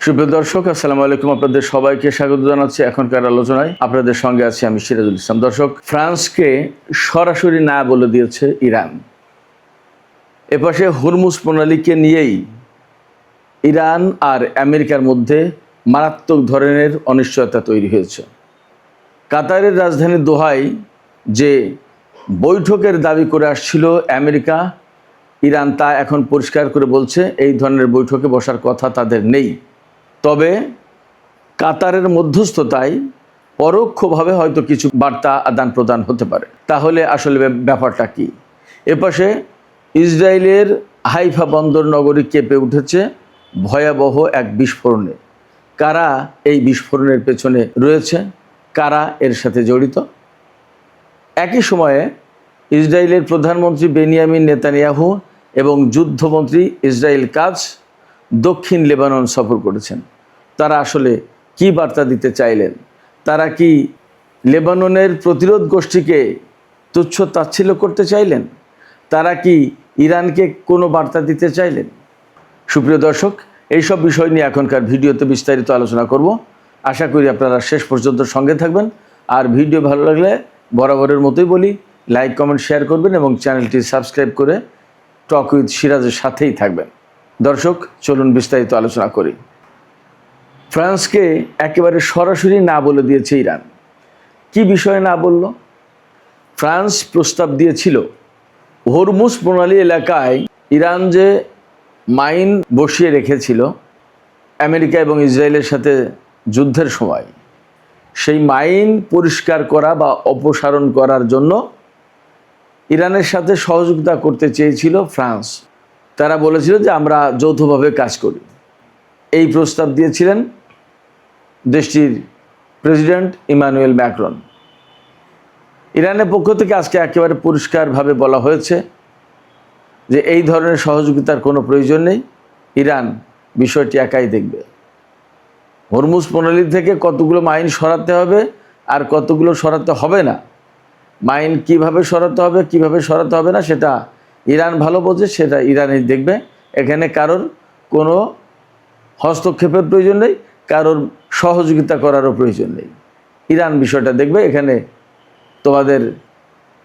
সুপ্রিয় দর্শক, আসসালামু আলাইকুম। আপনাদের সবাইকে স্বাগত জানাচ্ছি এখনকার আলোচনায়। আপনাদের সঙ্গে আছি আমি সিরাজুল ইসলাম। দর্শক, ফ্রান্সকে সরাসরি না বলে দিয়েছে ইরান। এপাশে হরমুজ প্রণালীকে নিয়েই ইরান আর আমেরিকার মধ্যে মারাত্মক ধরনের অনিশ্চয়তা তৈরি হয়েছে। কাতারের রাজধানী দোহায় যে বৈঠকের দাবি করে আসছিল আমেরিকা, ইরান তা এখন পরিষ্কার করে বলছে এই ধরনের বৈঠকে বসার কথা তাদের নেই। তবে কাতারের মধ্যস্থতায় পরোক্ষভাবে হয়তো কিছু বার্তা আদান প্রদান হতে পারে। তাহলে আসলে ব্যাপারটা কি? এপাশে ইসরায়েলের হাইফা বন্দর নগরী কেঁপে উঠেছে ভয়াবহ এক বিস্ফোরণে। কারা এই বিস্ফোরণের পেছনে রয়েছে, কারা এর সাথে জড়িত? একই সময়ে ইসরায়েলের প্রধানমন্ত্রী বেনিয়ামিন নেতানিয়াহু এবং যুদ্ধমন্ত্রী ইসরায়েল কাজ দক্ষিণ লেবানন সফর করেছেন। তারা আসলে কি বার্তা দিতে চাইলেন? তারা কি লেবাননের প্রতিরোধ গোষ্ঠীকে তুচ্ছ তাচ্ছিল্য করতে চাইলেন? তারা কি ইরানকে কোনো বার্তা দিতে চাইলেন? সুপ্রিয় দর্শক, এইসব বিষয় নিয়ে এখনকার ভিডিওতে বিস্তারিত আলোচনা করব। আশা করি আপনারা শেষ পর্যন্ত সঙ্গে থাকবেন। আর ভিডিও ভালো লাগলে বরাবরের মতোই বলি, লাইক, কমেন্ট, শেয়ার করবেন এবং চ্যানেলটি সাবস্ক্রাইব করে টক উইথ সিরাজের সাথেই থাকবেন। দর্শক, চলুন বিস্তারিত আলোচনা করি। ফ্রান্সকে একেবারে সরাসরি না বলে দিয়েছে ইরান। কি বিষয়ে না বলল? ফ্রান্স প্রস্তাব দিয়েছিল হরমুজ প্রণালী এলাকায় ইরান যে মাইন বসিয়ে রেখেছিল আমেরিকা এবং ইসরায়েলের সাথে যুদ্ধের সময়, সেই মাইন পরিষ্কার করা বা অপসারণ করার জন্য ইরানের সাথে সহযোগিতা করতে চেয়েছিল ফ্রান্স। তারা বলেছিল যে আমরা যৌথভাবে কাজ করি। এই প্রস্তাব দিয়েছিলেন দেশটির প্রেসিডেন্ট ইমানুয়েল ম্যাক্রন। ইরানের পক্ষ থেকে আজকে একেবারে পরিষ্কারভাবে বলা হয়েছে যে এই ধরনের সহযোগিতার কোনো প্রয়োজন নেই, ইরান বিষয়টি একাই দেখবে। হরমুজ প্রণালী থেকে কতগুলো মাইন সরাতে হবে আর কতগুলো সরাতে হবে না, মাইন কিভাবে সরাতে হবে কিভাবে সরাতে হবে না, সেটা ইরান ভালো বোঝে, সেটা ইরানই দেখবে। এখানে কারোর কোনো হস্তক্ষেপের প্রয়োজন নেই, কারোর সহযোগিতা করারও প্রয়োজন নেই। ইরান বিষয়টা দেখবে, এখানে তোমাদের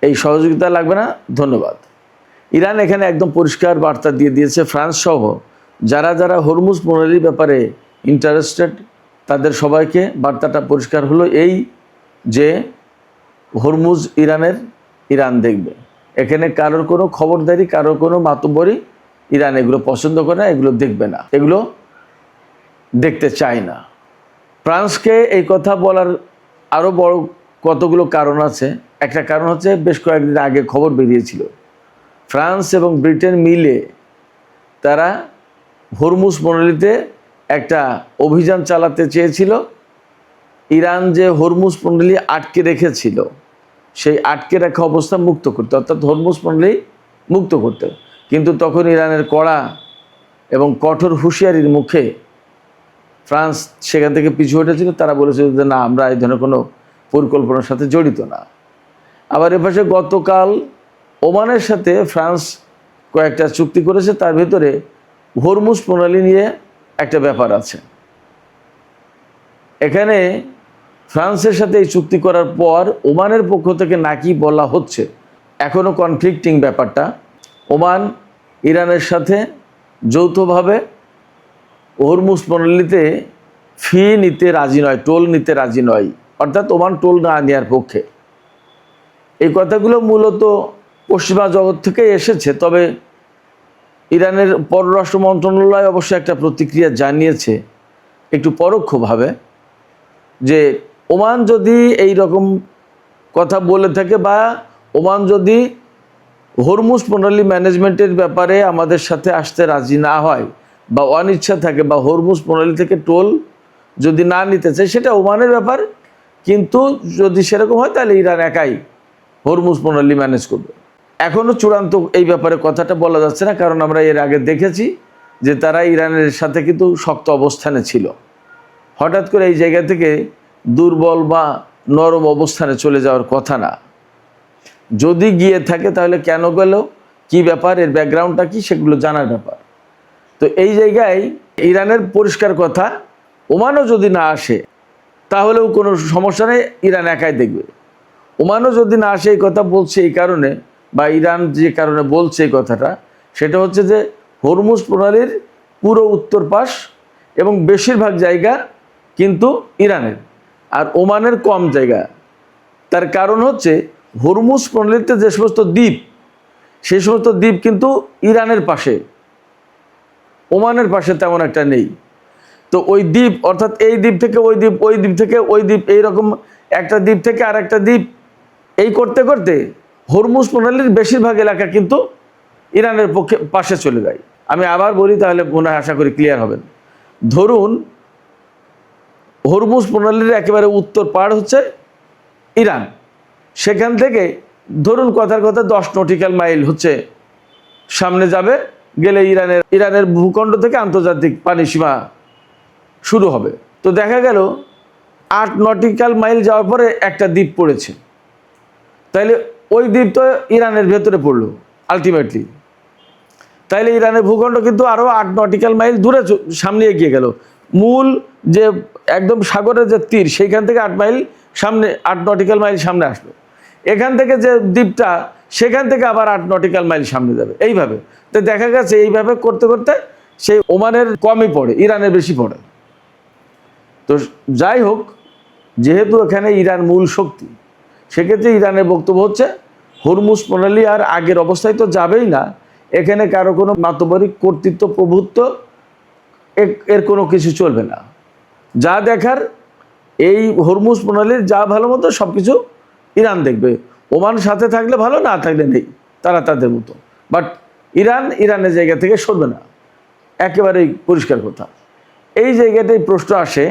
এই সহযোগিতা লাগবে না, ধন্যবাদ। ইরান এখানে একদম পরিষ্কার বার্তা দিয়ে দিয়েছে ফ্রান্স সহ যারা যারা হরমুজ প্রণালীর ব্যাপারে ইন্টারেস্টেড তাদের সবাইকে বার্তাটা পরিষ্কার হলো এই যে হরমুজ ইরানের, ইরান দেখবে। এখানে কারোর কোনো খবরদারি, কারোর কোনো মাতব্বরি ইরান এগুলো পছন্দ করে না, এগুলো দেখবে না, এগুলো দেখতে চায় না। ফ্রান্সকে এই কথা বলার আরও বড় কতগুলো কারণ আছে। একটা কারণ হচ্ছে বেশ কয়েকদিন আগে খবর বেরিয়েছিল ফ্রান্স এবং ব্রিটেন মিলে তারা হরমুজ প্রণালীতে একটা অভিযান চালাতে চেয়েছিল। ইরান যে হরমুজ প্রণালী আটকে রেখেছিল সেই আটকে রাখা অবস্থা মুক্ত করতে, অর্থাৎ হরমুজ প্রণালী মুক্ত করতে। কিন্তু তখন ইরানের কড়া এবং কঠোর হুঁশিয়ারির মুখে ফ্রান্স সেখান থেকে পিছু হটেছিল। তারা বলেছিল যে না, আমরা এই ধরনের কোনো পরিকল্পনার সাথে জড়িত না। আবার এপাশে গতকাল ওমানের সাথে ফ্রান্স কয়েকটা চুক্তি করেছে, তার ভেতরে হরমুজ প্রণালী নিয়ে একটা ব্যাপার আছে। এখানে ফ্রান্সের সাথে এই চুক্তি করার পর ওমানের পক্ষ থেকে নাকি বলা হচ্ছে, এখনও কনফ্লিক্টিং ব্যাপারটা, ওমান ইরানের সাথে যৌথভাবে হরমুজ প্রণালীতে ফি নিতে রাজি নয়, টোল নিতে রাজি নয়, অর্থাৎ ওমান টোল না নেওয়ার পক্ষে। এই কথাগুলো মূলত পশ্চিমা জগৎ থেকে এসেছে। তবে ইরানের পররাষ্ট্র মন্ত্রণালয় অবশ্য একটা প্রতিক্রিয়া জানিয়েছে একটু পরোক্ষভাবে, যে ওমান যদি এই রকম কথা বলে থাকে বা ওমান যদি হরমুজ প্রণালী ম্যানেজমেন্টের ব্যাপারে আমাদের সাথে আসতে রাজি না হয় বা অনিচ্ছা থাকে বা হরমুজ প্রণালী থেকে টোল যদি না নিতে চায়, সেটা ওমানের ব্যাপার। কিন্তু যদি সেরকম হয় তাহলে ইরান একাই হরমুজ প্রণালী ম্যানেজ করবে। এখনও চূড়ান্ত এই ব্যাপারে কথাটা বলা যাচ্ছে না, কারণ আমরা এর আগে দেখেছি যে তারা ইরানের সাথে কিন্তু শক্ত অবস্থানে ছিল। হঠাৎ করে এই জায়গা থেকে দুর্বল বা নরম অবস্থানে চলে যাওয়ার কথা না। যদি গিয়ে থাকে তাহলে কেন গেল, কি ব্যাপার, এর ব্যাকগ্রাউন্ডটা কি, সেগুলো জানার ব্যাপার। তো এই জায়গায় ইরানের পরিষ্কার কথা ওমানও যদি না আসে তাহলেও কোনো সমস্যা নেই, ইরান একাই দেখবে। ওমানও যদি না আসে, এই কথা বলছে এই কারণে, বা ইরান যে কারণে বলছে এই কথাটা, সেটা হচ্ছে যে হরমুজ প্রণালীর পুরো উত্তর পাশ এবং বেশিরভাগ জায়গা কিন্তু ইরানের, আর ওমানের কম জায়গা। তার কারণ হচ্ছে হরমুজ প্রণালীতে যে সমস্ত দ্বীপ, সেই সমস্ত দ্বীপ কিন্তু ইরানের পাশে, ওমানের পাশে তেমন একটা নেই। তো ওই দ্বীপ, অর্থাৎ এই দ্বীপ থেকে ওই দ্বীপ, ওই দ্বীপ থেকে ওই দ্বীপ, এইরকম একটা দ্বীপ থেকে আর একটা দ্বীপ, এই করতে করতে হরমুজ প্রণালীর বেশিরভাগ এলাকা কিন্তু ইরানের পক্ষে পাশে চলে যায়। আমি আবার বলি, তাহলে মনে হয় আশা করি ক্লিয়ার হবেন। ধরুন হরমুজ প্রণালীর একেবারে উত্তর পাড় হচ্ছে ইরান, সেখান থেকে ধরুন কথার কথা 10 নটিক্যাল মাইল হচ্ছে সামনে যাবে, গেলে ইরানের ভূখণ্ড থেকে আন্তর্জাতিক পানি সীমা শুরু হবে। তো দেখা গেল 8 নটিক্যাল মাইল যাওয়ার পরে একটা দ্বীপ পড়েছে, তাইলে ওই দ্বীপ তো ইরানের ভেতরে পড়লো আলটিমেটলি। তাইলে ইরানের ভূখণ্ড কিন্তু আরও 8 নটিক্যাল মাইল দূরে সামনে এগিয়ে গেল। মূল যে একদম সাগরের যে তীর, সেইখান থেকে 8 মাইল সামনে, 8 নটিক্যাল মাইল সামনে আসলো। এখান থেকে যে দ্বীপটা, সেখান থেকে আবার 8 নটিক্যাল মাইল সামনে যাবে, এইভাবে। তো দেখা গেছে এইভাবে করতে করতে সেই ওমানের কমই পড়ে, ইরানের বেশি পড়ে। তো যাই হোক, যেহেতু এখানে ইরান মূল শক্তি, সেক্ষেত্রে ইরানের বক্তব্য হচ্ছে হরমুজ প্রণালী আর আগের অবস্থায় তো যাবেই না, এখানে কারো কোনো মাতবরিক কর্তৃত্ব, প্রভুত্ব, এর কোনো কিছু চলবে না। যা দেখার এই হরমুজ প্রণালীর যা ভালো মতো সব কিছু ইরান দেখবে। ওমান সাথে থাকলে ভালো, না থাকলে নেই, তারা তাদের মতো। বাট ইরানের জায়গা থেকে সরবে না, একেবারেই পরিষ্কার কথা। এই জায়গাটাই প্রশ্ন আসে,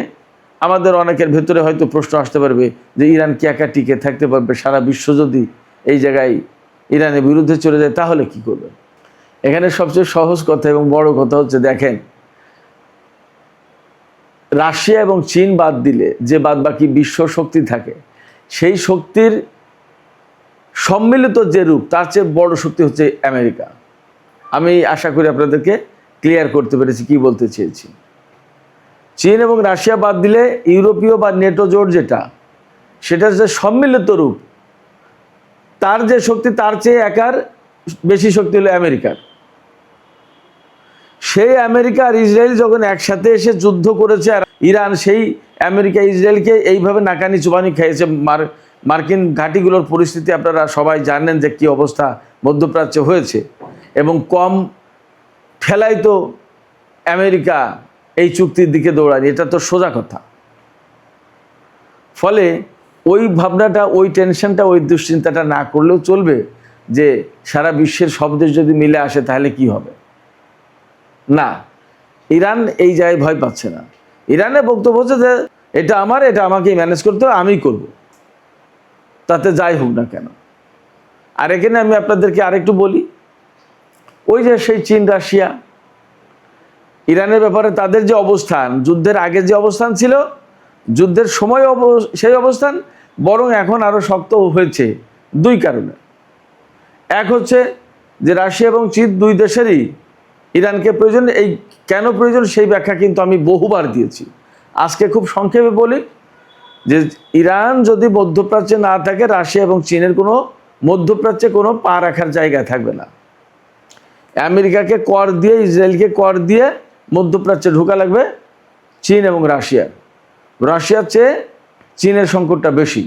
আমাদের অনেকের ভেতরে হয়তো প্রশ্ন আসতে পারবে যে ইরান কি একা টিকে থাকতে পারবে? সারা বিশ্ব যদি এই জায়গায় ইরানের বিরুদ্ধে চলে যায় তাহলে কি করবে? এখানে সবচেয়ে সহজ কথা এবং বড় কথা হচ্ছে, দেখেন, রাশিয়া এবং চীন বাদ দিলে যে বাদ বাকি বিশ্ব শক্তি থাকে, সেই শক্তির সম্মিলিত যে রূপ, তার চেয়ে বড় শক্তি হচ্ছে আমেরিকা। আমি আশা করি আপনাদেরকে ক্লিয়ার করতে পেরেছি কি বলতে চেয়েছি। চীন এবং রাশিয়া বাদ দিলে ইউরোপীয় বা নেটো জোট যেটা, সেটার যে সম্মিলিত রূপ, তার যে শক্তি, তার চেয়ে একার বেশি শক্তি হলো আমেরিকার। সেই আমেরিকা আর ইসরায়েল যখন একসাথে এসে যুদ্ধ করেছে, আর ইরান সেই আমেরিকা ইসরায়েলকে এইভাবে নাকানি চুবানি খেয়েছে, মার্কিন ঘাঁটিগুলোর পরিস্থিতি আপনারা সবাই জানেন যে কী অবস্থা মধ্যপ্রাচ্যে হয়েছে, এবং কম ঠেলাই তো আমেরিকা এই চুক্তির দিকে দৌড়ানি, এটা তো সোজা কথা। ফলে ওই ভাবনাটা, ওই টেনশনটা, ওই দুশ্চিন্তাটা না করলেও চলবে যে সারা বিশ্বের সব দেশ যদি মিলে আসে তাহলে কি হবে। না, ইরান এই জায়গায় ভয় পাচ্ছে না। ইরানের বক্তব্য হচ্ছে যে এটা আমার, এটা আমাকেই ম্যানেজ করতে হবে, আমিই করব, তাতে যাই হোক না কেন। আর এখানে আমি আপনাদেরকে আরেকটু বলি, ওই যে সেই চীন রাশিয়া ইরানের ব্যাপারে তাদের যে অবস্থান, যুদ্ধের আগে যে অবস্থান ছিল, যুদ্ধের সময় সেই অবস্থান, বরং এখন আরও শক্ত হয়েছে দুই কারণে। এক হচ্ছে যে রাশিয়া এবং চীন দুই দেশেরই ইরানকে প্রয়োজন। এই কেন প্রয়োজন সেই ব্যাখ্যা কিন্তু আমি বহুবার দিয়েছি। আজকে খুব সংক্ষেপে বলি যে ইরান যদি মধ্যপ্রাচ্যে না থাকে, রাশিয়া এবং চীনের কোনো মধ্যপ্রাচ্যে কোনো পা রাখার জায়গা থাকবে না। আমেরিকাকে কর দিয়ে, ইসরায়েলকে কর দিয়ে মধ্যপ্রাচ্যে ঢোকা লাগবে চীন এবং রাশিয়ার। রাশিয়ার চেয়ে চীনের সংকটটা বেশি।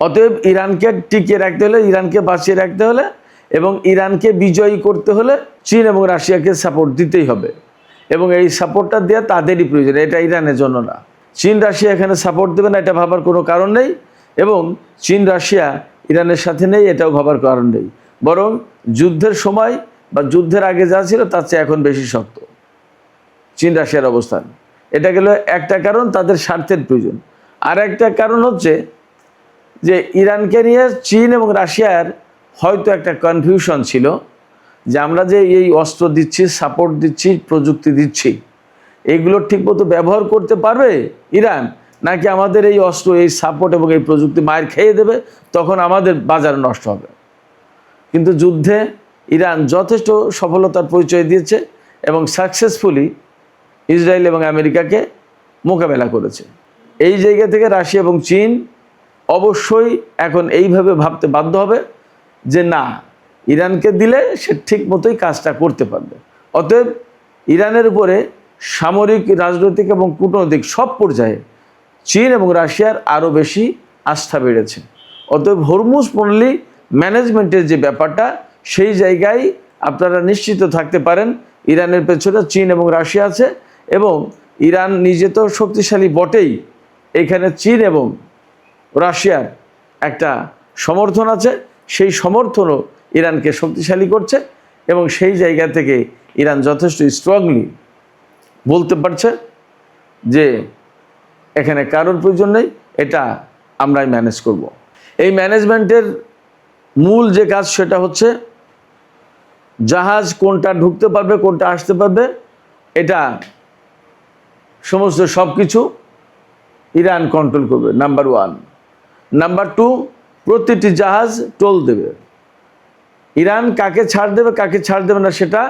অতএব ইরানকে টিকিয়ে রাখতে হলে, ইরানকে বাঁচিয়ে রাখতে হলে এবং ইরানকে বিজয়ী করতে হলে চীন এবং রাশিয়াকে সাপোর্ট দিতেই হবে, এবং এই সাপোর্টটা দেওয়া তাদেরই প্রয়োজন, এটা ইরানের জন্য না। চীন রাশিয়া এখানে সাপোর্ট দেবে না এটা ভাবার কোনো কারণ নেই, এবং চীন রাশিয়া ইরানের সাথে নেই এটাও ভাবার কারণ নেই। বরং যুদ্ধের সময় বা যুদ্ধের আগে যা ছিল তার চেয়ে এখন বেশি শক্ত চীন রাশিয়ার অবস্থান। এটা গেল একটা কারণ, তাদের স্বার্থের প্রয়োজন। আর একটা কারণ হচ্ছে যে ইরানকে নিয়ে চীন এবং রাশিয়ার হয়তো একটা কনফিউশন ছিল যে আমরা যে এই অস্ত্র দিচ্ছি, সাপোর্ট দিচ্ছি, প্রযুক্তি দিচ্ছি, এইগুলো ঠিকমতো ব্যবহার করতে পারবে ইরান, নাকি আমাদের এই অস্ত্র, এই সাপোর্ট এবং এই প্রযুক্তি মায়ের খেয়ে দেবে, তখন আমাদের বাজার নষ্ট হবে। কিন্তু যুদ্ধে ইরান যথেষ্ট সফলতার পরিচয় দিয়েছে এবং সাকসেসফুলি ইসরায়েল এবং আমেরিকাকে মোকাবেলা করেছে। এই জায়গা থেকে রাশিয়া এবং চীন অবশ্যই এখন এইভাবে ভাবতে বাধ্য হবে যে না, ইরানকে দিলে সে ঠিক মতোই কাজটা করতে পারবে। অতএব ইরানের উপরে সামরিক, রাজনৈতিক এবং কূটনৈতিক সব পর্যায়ে চীন এবং রাশিয়ার আরও বেশি আস্থা বেড়েছে। অতএব হরমুজ প্রণালী ম্যানেজমেন্টের যে ব্যাপারটা, সেই জায়গায় আপনারা নিশ্চিত থাকতে পারেন ইরানের পেছনে চীন এবং রাশিয়া আছে, এবং ইরান নিজে তো শক্তিশালী বটেই, এখানে চীন এবং রাশিয়ার একটা সমর্থন আছে, সেই সমর্থনও ইরানকে শক্তিশালী করছে, এবং সেই জায়গা থেকে ইরান যথেষ্ট স্ট্রংলি বলতে পারছে যে এখানে কারোর প্রয়োজন নেই, এটা আমরাই ম্যানেজ করব। এই ম্যানেজমেন্টের মূল যে কাজ সেটা হচ্ছে জাহাজ কোনটা ঢুকতে পারবে, কোনটা আসতে পারবে, এটা সমস্ত সব কিছু ইরান কন্ট্রোল করবে, নাম্বার 1। নাম্বার 2, প্রতিটি জাহাজ টোল দেবে। ইরান কাকে ছাড় দেবে, কাকে ছাড় দেবে না, সেটা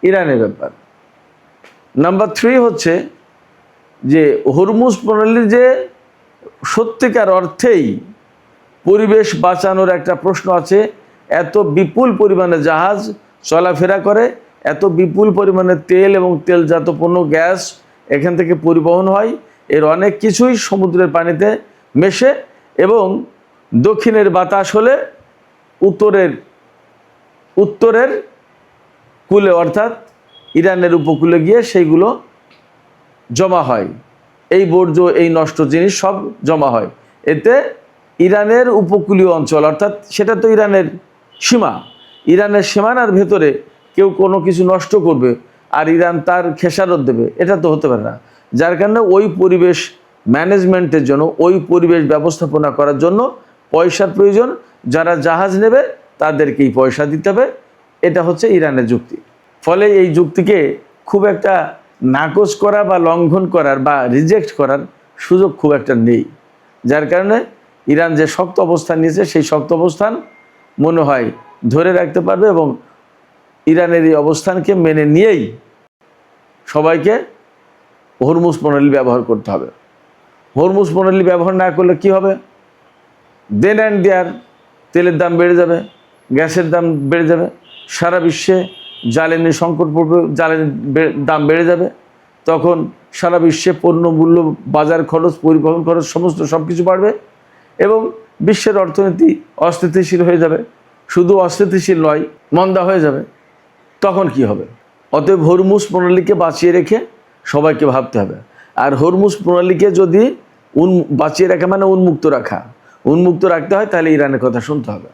ইরানের ব্যাপার। নাম্বার 3 হচ্ছে যে হরমুজ প্রণালীর যে সত্যিকার অর্থেই পরিবেশ বাঁচানোর একটা প্রশ্ন আছে। এত বিপুল পরিমাণে জাহাজ চলাফেরা করে, এত বিপুল পরিমাণে তেল এবং তেলজাত পণ্য, গ্যাস এখান থেকে পরিবহন হয়, এর অনেক কিছুই সমুদ্রের পানিতে মেশে, এবং দক্ষিণের বাতাস হলে উত্তরের কূলে অর্থাৎ ইরানের উপকূলে গিয়ে সেইগুলো জমা হয়। এই বর্জ্য, এই নষ্ট জিনিস সব জমা হয়। এতে ইরানের উপকূলীয় অঞ্চল, অর্থাৎ সেটা তো ইরানের সীমা, ইরানের সীমানার ভেতরে কেউ কোনো কিছু নষ্ট করবে আর ইরান তার খেসারত দেবে, এটা তো হতে পারে না। যার কারণে ওই পরিবেশ ম্যানেজমেন্টের জন্য, ওই পরিবেশ ব্যবস্থাপনা করার জন্য পয়সার প্রয়োজন। যারা জাহাজ নেবে তাদেরকেই পয়সা দিতে হবে, এটা হচ্ছে ইরানের যুক্তি। ফলে এই যুক্তিকে খুব একটা নাকচ করা বা লঙ্ঘন করার বা রিজেক্ট করার সুযোগ খুব একটা নেই। যার কারণে ইরান যে শক্ত অবস্থান নিয়েছে, সেই শক্ত অবস্থান মনে হয় ধরে রাখতে পারবে, এবং ইরানের এই অবস্থানকে মেনে নিয়েই সবাইকে হরমুজ প্রণালী ব্যবহার করতে হবে। হরমুজ প্রণালী ব্যবহার না করলে কি হবে? দেন অ্যান্ড দেয়ার তেলের দাম বেড়ে যাবে, গ্যাসের দাম বেড়ে যাবে, সারা বিশ্বে জ্বালানি সংকট পড়বে, জ্বালানির দাম বেড়ে যাবে। তখন সারা বিশ্বে পণ্য মূল্য, বাজার খরচ, পরিবহন খরচ, সমস্ত সব কিছু বাড়বে, এবং বিশ্বের অর্থনীতি অস্থিতিশীল হয়ে যাবে। শুধু অস্থিতিশীল নয়, মন্দা হয়ে যাবে। তখন কি হবে? অতএব হরমুজ প্রণালীকে বাঁচিয়ে রেখে সবাইকে ভাবতে হবে। আর হরমুজ প্রণালীকে যদি বাঁচিয়ে রাখা মানে উন্মুক্ত রাখতে হয়, তাহলে ইরানের কথা শুনতে হবে।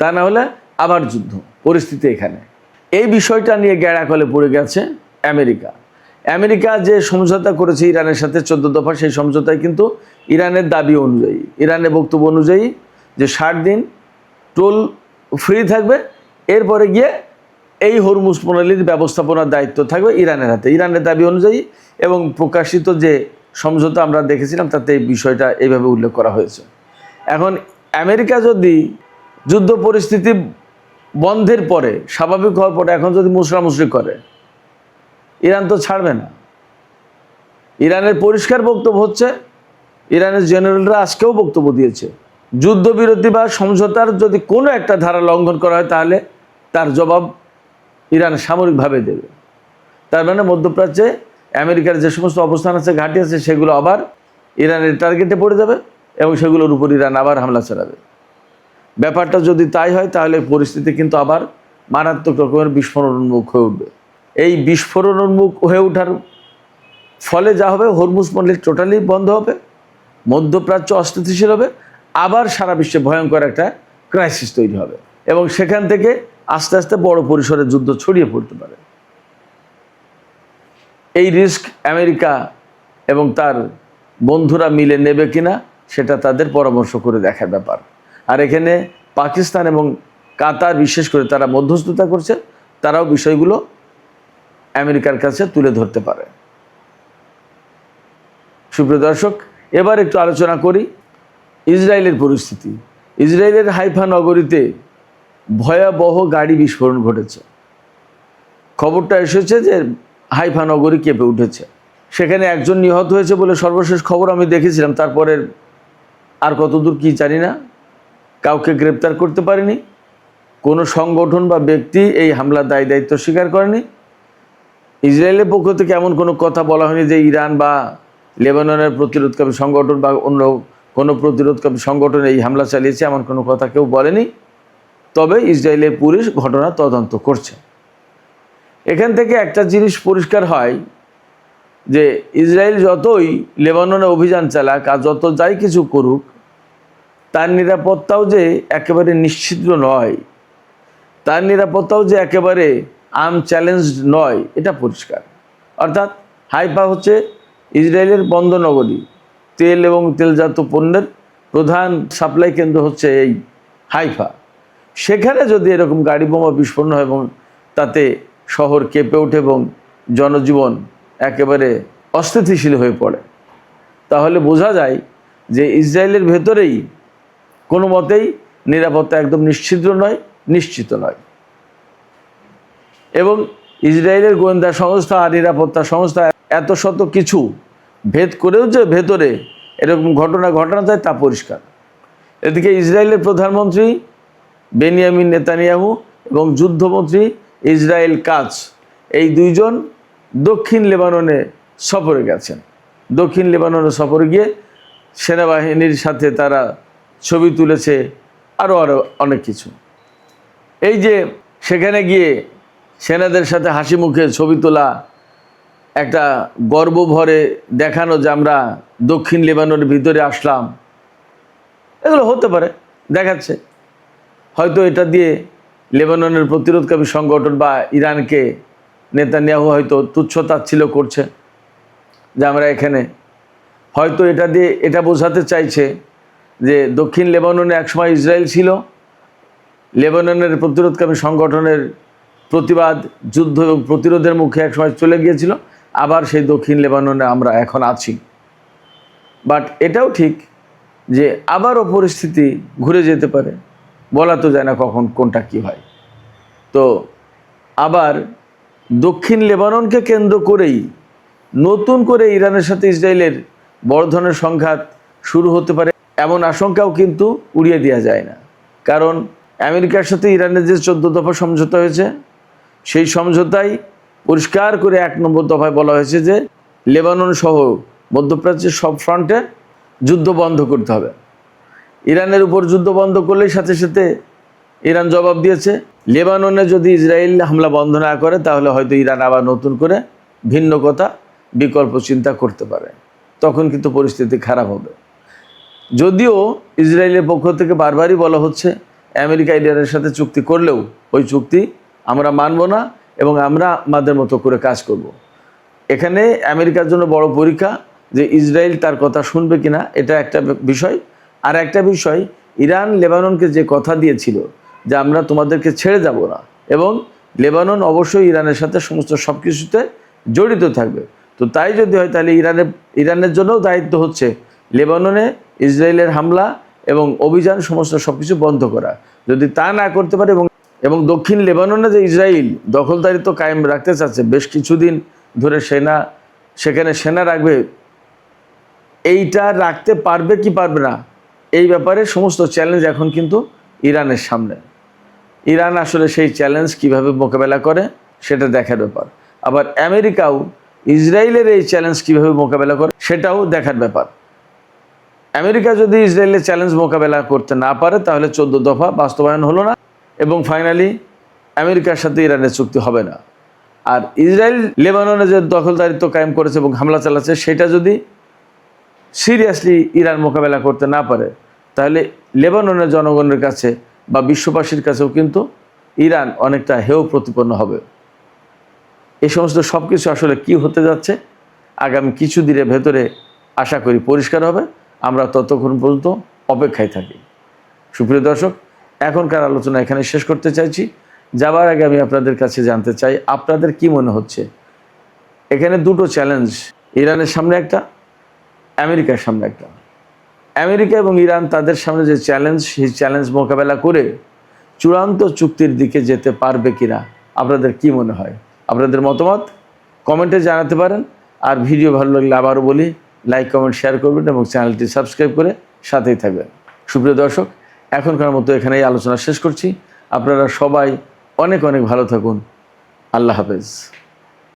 তা না হলে আবার যুদ্ধ পরিস্থিতি এখানে। এই বিষয়টা নিয়ে গ্যাড়াকলে পড়ে গেছে আমেরিকা যে সমঝোতা করেছে ইরানের সাথে 14 দফা, সেই সমঝোতায় কিন্তু ইরানের দাবি অনুযায়ী, ইরানের বক্তব্য অনুযায়ী যে 60 দিন টোল ফ্রি থাকবে, এরপরে গিয়ে এই হরমুজ প্রণালীর ব্যবস্থাপনার দায়িত্ব থাকবে ইরানের হাতে, ইরানের দাবি অনুযায়ী। এবং প্রকাশিত যে সমঝোতা আমরা দেখেছিলাম তাতে এই বিষয়টা এইভাবে উল্লেখ করা হয়েছে। এখন আমেরিকা যদি যুদ্ধ পরিস্থিতি বন্ধের পরে, স্বাভাবিক হওয়ার পরে এখন যদি মুসরামুসরি করে, ইরান তো ছাড়বে না। ইরানের পরিষ্কার বক্তব্য হচ্ছে, ইরানের জেনারেলরা আজকেও বক্তব্য দিয়েছে, যুদ্ধবিরতি বা সমঝোতার যদি কোনো একটা ধারা লঙ্ঘন করা হয়, তাহলে তার জবাব ইরান সামরিকভাবে দেবে। তার মানে মধ্যপ্রাচ্যে আমেরিকার যে সমস্ত অবস্থান আছে, ঘাঁটি আছে, সেগুলো আবার ইরানের টার্গেটে পড়ে যাবে, এবং সেগুলোর উপর ইরান আবার হামলা চালাবে। ব্যাপারটা যদি তাই হয়, তাহলে পরিস্থিতি কিন্তু আবার মারাত্মক রকমের বিস্ফোরণ উন্মুখ হয়ে উঠবে। এই বিস্ফোরণ উন্মুখ হয়ে ওঠার ফলে যা হবে, হরমুজ প্রণালী টোটালি বন্ধ হবে, মধ্যপ্রাচ্য অস্থিতিশীল হবে, আবার সারা বিশ্বে ভয়ঙ্কর একটা ক্রাইসিস তৈরি হবে, এবং সেখান থেকে আস্তে আস্তে বড় পরিসরে যুদ্ধ ছড়িয়ে পড়তে পারে। এই রিস্ক আমেরিকা এবং তার বন্ধুরা মিলে নেবে কিনা, সেটা তাদের পরামর্শ করে দেখার ব্যাপার। আর এখানে পাকিস্তান এবং কাতার বিশেষ করে তারা মধ্যস্থতা করছে, তারাও বিষয়গুলো আমেরিকার কাছে তুলে ধরতে পারে। সুপ্রিয় দর্শক, এবার একটু আলোচনা করি ইসরায়েলের পরিস্থিতি। ইসরায়েলের হাইফা নগরীতে ভয়াবহ গাড়ি বিস্ফোরণ ঘটেছে। খবরটা এসেছে যে হাইফা নগরী কেঁপে উঠেছে। সেখানে একজন নিহত হয়েছে বলে সর্বশেষ খবর আমি দেখেছিলাম। তারপরে আর কতদূর কি জানি না, কাউকে গ্রেপ্তার করতে পারেনি, কোনো সংগঠন বা ব্যক্তি এই হামলার দায়িত্ব স্বীকার করেনি। ইসরায়েলের পক্ষ থেকে এমন কোনো কথা বলা হয়নি যে ইরান বা লেবাননের প্রতিরোধকারী সংগঠন বা অন্য কোনো প্রতিরোধকারী সংগঠন এই হামলা চালিয়েছে, এমন কোনো কথা কেউ বলেনি। তবে ইসরায়েলের পুলিশ ঘটনা তদন্ত করছে। এখান থেকে একটা জিনিস পরিষ্কার হয় যে ইসরায়েল যতই লেবাননে অভিযান চালাক আর যত যাই কিছু করুক, তার নিরাপত্তাও যে একেবারে নিশ্চিত নয়, তার নিরাপত্তাও যে একেবারে আনচ্যালেঞ্জড নয়, এটা পরিষ্কার। অর্থাৎ হাইফা হচ্ছে ইসরায়েলের বন্দরনগরী, তেল এবং তেলজাত পণ্যের প্রধান সাপ্লাই কেন্দ্র হচ্ছে এই হাইফা। সেখানে যদি এরকম গাড়ি বোমা বিস্ফোরণ হয় এবং তাতে শহর কেঁপে ওঠে এবং জনজীবন একেবারে অস্থিতিশীল হয়ে পড়ে, তাহলে বোঝা যায় যে ইসরায়েলের ভেতরেই কোনো মতেই নিরাপত্তা একদম নিশ্চিত নয়। এবং ইসরায়েলের গোয়েন্দা সংস্থা আর নিরাপত্তা সংস্থা এত শত কিছু ভেদ করেও যে ভেতরে এরকম ঘটনা ঘটানো যায় তা পরিষ্কার। এদিকে ইসরায়েলের প্রধানমন্ত্রী বেনিয়ামিন নেতানিয়াহু এবং যুদ্ধমন্ত্রী ইসরায়েল কাটজ, এই দুইজন দক্ষিণ লেবাননে সফরে গেছেন। দক্ষিণ লেবাননে সফরে গিয়ে সেনাবাহিনীর সাথে তারা ছবি তুলেছে, আরও অনেক কিছু। এই যে সেখানে গিয়ে সেনাদের সাথে হাসি মুখে ছবি তোলা, একটা গর্ব ভরে দেখানো যে আমরা দক্ষিণ লেবাননের ভিতরে আসলাম, এগুলো হতে পারে, দেখাচ্ছে। হয়তো এটা দিয়ে লেবাননের প্রতিরোধকারী সংগঠন বা ইরানকে নেতানিয়াহু হয়তো তুচ্ছ-তাচ্ছিল্য করছে যে আমরা এখানে, হয়তো এটা দিয়ে এটা বোঝাতে চাইছে যে দক্ষিণ লেবাননে একসময় ইসরায়েল ছিল, লেবাননের প্রতিরোধকারী সংগঠনের প্রতিবাদ, যুদ্ধ এবং প্রতিরোধের মুখে একসময় চলে গিয়েছিল, আবার সেই দক্ষিণ লেবাননে আমরা এখন আছি। বাট এটাও ঠিক যে আবারও পরিস্থিতি ঘুরে যেতে পারে, বলা তো যায় না কখন কোনটা কি হয়। তো আবার দক্ষিণ লেবাননকে কেন্দ্র করেই নতুন করে ইরানের সাথে ইসরায়েলের বড় ধরনের সংঘাত শুরু হতে পারে, এমন আশঙ্কাও কিন্তু উড়িয়ে দেওয়া যায় না। কারণ আমেরিকার সাথে ইরানের যে 14 দফা সমঝোতা হয়েছে, সেই সমঝোতায় পরিষ্কার করে 1 নম্বর দফায় বলা হয়েছে যে লেবানন সহ মধ্যপ্রাচ্যের সব ফ্রন্টে যুদ্ধ বন্ধ করতে হবে। ইরানের উপর যুদ্ধ বন্ধ করলেই সাথে সাথে ইরান জবাব দিয়েছে, লেবাননে যদি ইসরায়েল হামলা বন্ধ না করে তাহলে হয়তো ইরান আবার নতুন করে ভিন্ন কথা বিকল্প চিন্তা করতে পারে, তখন কিন্তু পরিস্থিতি খারাপ হবে। যদিও ইসরায়েলের পক্ষ থেকে বারবারই বলা হচ্ছে আমেরিকা ইরানের সাথে চুক্তি করলেও ওই চুক্তি আমরা মানব না এবং আমরা আমাদের মতো করে কাজ করব। এখানে আমেরিকার জন্য বড় পরীক্ষা যে ইসরায়েল তার কথা শুনবে কিনা, এটা একটা বিষয়। আর একটা বিষয়, ইরান লেবাননকে যে কথা দিয়েছিল যে আমরা তোমাদেরকে ছেড়ে যাব না এবং লেবানন অবশ্যই ইরানের সাথে সমস্ত সব কিছুতে জড়িত থাকবে, তো তাই যদি হয় তাহলে ইরানের জন্যও দায়িত্ব হচ্ছে লেবাননে ইসরায়েলের হামলা এবং অভিযান সমস্ত সব কিছু বন্ধ করা। যদি তা না করতে পারে এবং দক্ষিণ লেবাননে যে ইসরায়েল দখলদারিত্ব কায়েম রাখতে চাচ্ছে, বেশ কিছুদিন ধরে সেখানে সেনা রাখবে, এইটা রাখতে পারবে কি পারবে না, এই ব্যাপারে সমস্ত চ্যালেঞ্জ এখন কিন্তু ইরানের সামনে। ইরান আসলে সেই চ্যালেঞ্জ কিভাবে মোকাবেলা করে সেটা দেখার ব্যাপার। আবার আমেরিকাও ইসরায়েলের এই চ্যালেঞ্জ কিভাবে মোকাবেলা করে সেটাও দেখার ব্যাপার। আমেরিকা যদি ইসরায়েলের চ্যালেঞ্জ মোকাবেলা করতে না পারে তাহলে 14 দফা বাস্তবায়ন হলো না এবং ফাইনালি আমেরিকার সাথে ইরানের চুক্তি হবে না। আর ইসরায়েল লেবাননে যে দখলদারিত্ব কায়েম করেছে এবং হামলা চালাচ্ছে, সেটা যদি সিরিয়াসলি ইরান মোকাবেলা করতে না পারে তাহলে লেবাননের জনগণের কাছে বা বিশ্ববাসীর কাছেও কিন্তু ইরান অনেকটা হেয় প্রতিপন্ন হবে। এই সমস্ত সব কিছু আসলে কি হতে যাচ্ছে আগামী কিছু দিনের ভেতরে আশা করি পরিষ্কার হবে। আমরা ততক্ষণ পর্যন্ত অপেক্ষায় থাকি। সুপ্রিয় দর্শক, এখনকার আলোচনা এখানে শেষ করতে চাইছি। যাবার আগে আমি আপনাদের কাছে জানতে চাই আপনাদের কি মনে হচ্ছে, এখানে দুটো চ্যালেঞ্জ, ইরানের সামনে একটা, আমেরিকার সামনে একটা। আমেরিকা এবং ইরান তাদের সামনে যে চ্যালেঞ্জ, সেই চ্যালেঞ্জ মোকাবেলা করে চূড়ান্ত চুক্তির দিকে যেতে পারবে কিনা আপনাদের কি মনে হয়? আপনাদের মতামত কমেন্টে জানাতে পারেন। আর ভিডিও ভালো লাগলে আবারও বলি, লাইক কমেন্ট শেয়ার করবেন এবং চ্যানেলটি সাবস্ক্রাইব করে সাথেই থাকবেন। সুপ্রিয় দর্শক, এখনকার মতো এখানেই আলোচনা শেষ করছি। আপনারা সবাই অনেক অনেক ভালো থাকুন। আল্লাহ হাফেজ।